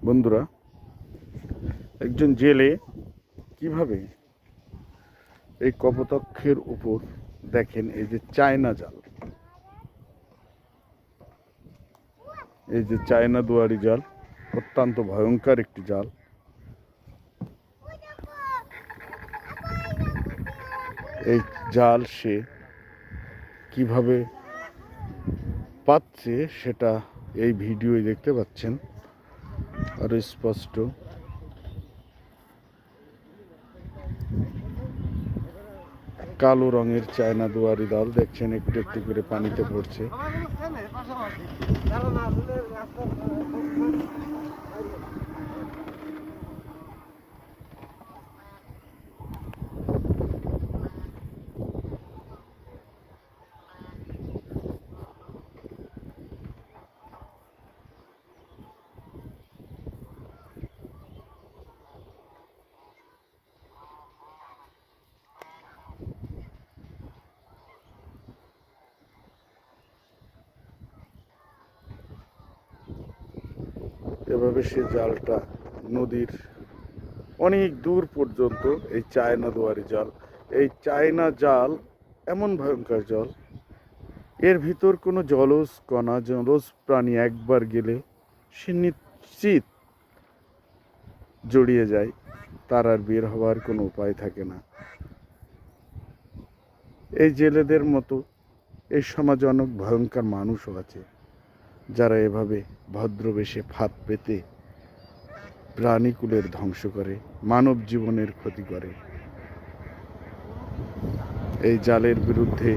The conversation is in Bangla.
বন্ধুরা, একজন জেলে কিভাবে এই কপোতাক্ষের উপর দেখেন, এই যে চায়না জাল, এই যে চায়না দুয়ারি জাল, অত্যন্ত ভয়ঙ্কর একটি জাল। এই জাল সে কিভাবে পাচ্ছে সেটা এই ভিডিওয় দেখতে পাচ্ছেন আরো স্পষ্ট। কালো রঙের চায়না দুয়ারি জাল দেখছেন, একটু একটু করে পানিতে পড়ছে। এভাবে সে জালটা নদীর অনেক দূর পর্যন্ত, এই চায়না দুয়ারি জাল, এই চায়না জাল এমন ভয়ঙ্কর জল, এর ভিতর কোনো জলজ কণা, জলজ প্রাণী একবার গেলে সে নিশ্চিত জড়িয়ে যায়, তার আর বের হওয়ার কোনো উপায় থাকে না। এই জেলেদের মতো এই সমাজে অনেক ভয়ঙ্কর মানুষও আছে, যারা এভাবে ভদ্রবেশে ফাঁদ পেতে প্রাণীকুলের ধ্বংস করে, মানব জীবনের ক্ষতি করে। এই জালের বিরুদ্ধে